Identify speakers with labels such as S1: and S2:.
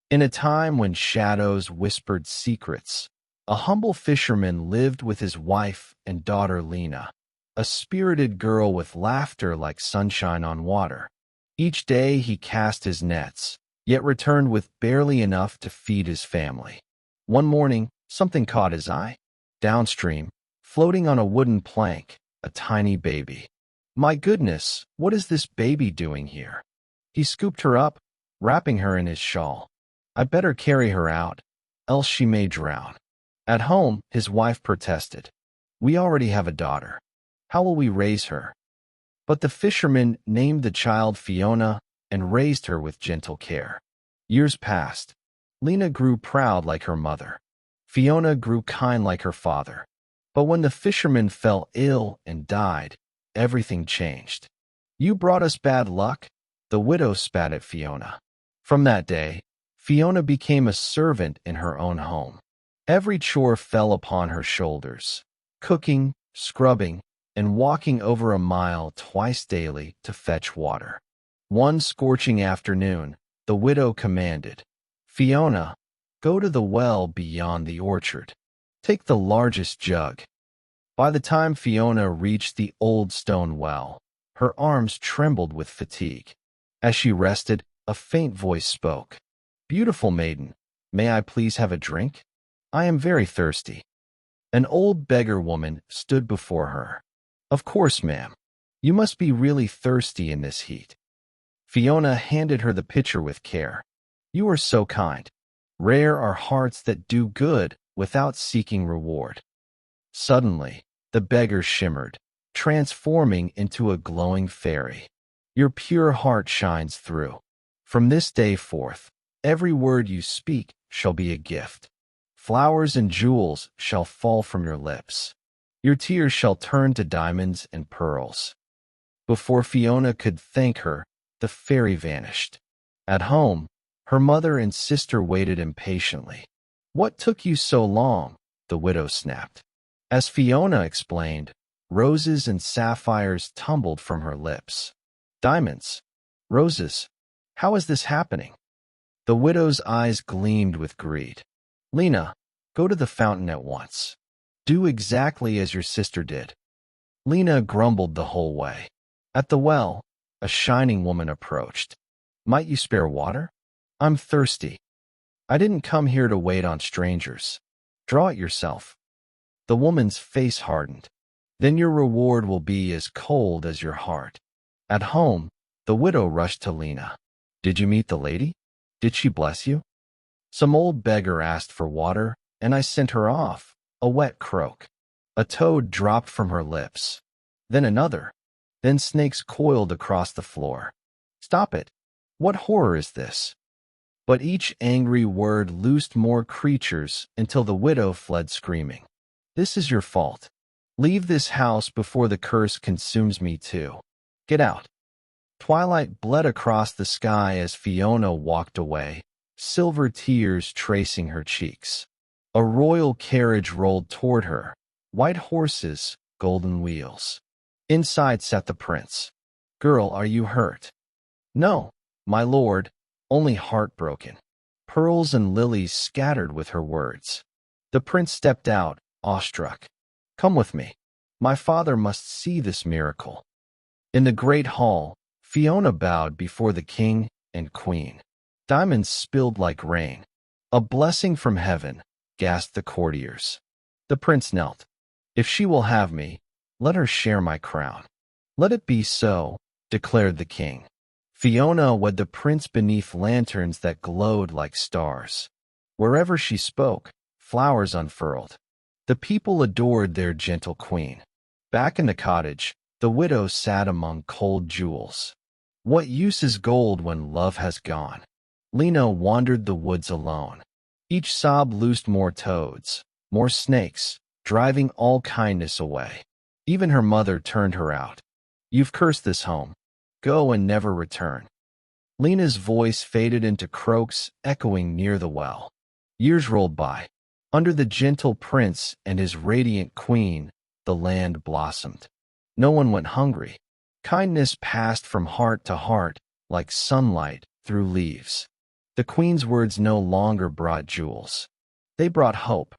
S1: In a time when shadows whispered secrets, a humble fisherman lived with his wife and daughter Lena, a spirited girl with laughter like sunshine on water. Each day he cast his nets, yet returned with barely enough to feed his family. One morning, something caught his eye. Downstream, floating on a wooden plank, a tiny baby. My goodness, what is this baby doing here? He scooped her up, wrapping her in his shawl. I better carry her out, else she may drown. At home, his wife protested. We already have a daughter. How will we raise her? But the fisherman named the child Fiona and raised her with gentle care. Years passed. Lena grew proud like her mother. Fiona grew kind like her father. But when the fisherman fell ill and died, everything changed. You brought us bad luck, the widow spat at Fiona. From that day, Fiona became a servant in her own home. Every chore fell upon her shoulders, cooking, scrubbing, and walking over a mile twice daily to fetch water. One scorching afternoon, the widow commanded, Fiona, go to the well beyond the orchard. Take the largest jug. By the time Fiona reached the old stone well, her arms trembled with fatigue. As she rested, a faint voice spoke. Beautiful maiden, may I please have a drink? I am very thirsty. An old beggar woman stood before her. Of course, ma'am. You must be really thirsty in this heat. Fiona handed her the pitcher with care. You are so kind. Rare are hearts that do good without seeking reward. Suddenly, the beggar shimmered, transforming into a glowing fairy. Your pure heart shines through. From this day forth, every word you speak shall be a gift. Flowers and jewels shall fall from your lips. Your tears shall turn to diamonds and pearls. Before Fiona could thank her, the fairy vanished. At home, her mother and sister waited impatiently. What took you so long? The widow snapped. As Fiona explained, roses and sapphires tumbled from her lips. Diamonds. Roses. How is this happening? The widow's eyes gleamed with greed. Lena, go to the fountain at once. Do exactly as your sister did. Lena grumbled the whole way. At the well, a shining woman approached. Might you spare water? I'm thirsty. I didn't come here to wait on strangers. Draw it yourself. The woman's face hardened. Then your reward will be as cold as your heart. At home, the widow rushed to Lena. Did you meet the lady? Did she bless you? Some old beggar asked for water, and I sent her off, a wet croak. A toad dropped from her lips. Then another. Then snakes coiled across the floor. Stop it. What horror is this? But each angry word loosed more creatures until the widow fled screaming. This is your fault. Leave this house before the curse consumes me too. Get out. Twilight bled across the sky as Fiona walked away, silver tears tracing her cheeks. A royal carriage rolled toward her, white horses, golden wheels. Inside sat the prince. Girl, are you hurt? No, my lord, only heartbroken. Pearls and lilies scattered with her words. The prince stepped out, awestruck. Come with me. My father must see this miracle. In the great hall, Fiona bowed before the king and queen. Diamonds spilled like rain. A blessing from heaven, gasped the courtiers. The prince knelt. If she will have me, let her share my crown. Let it be so, declared the king. Fiona wed the prince beneath lanterns that glowed like stars. Wherever she spoke, flowers unfurled. The people adored their gentle queen. Back in the cottage, the widow sat among cold jewels. What use is gold when love has gone? Lena wandered the woods alone. Each sob loosed more toads, more snakes, driving all kindness away. Even her mother turned her out. You've cursed this home. Go and never return. Lena's voice faded into croaks echoing near the well. Years rolled by. Under the gentle prince and his radiant queen, the land blossomed. No one went hungry. Kindness passed from heart to heart like sunlight through leaves. The queen's words no longer brought jewels. They brought hope.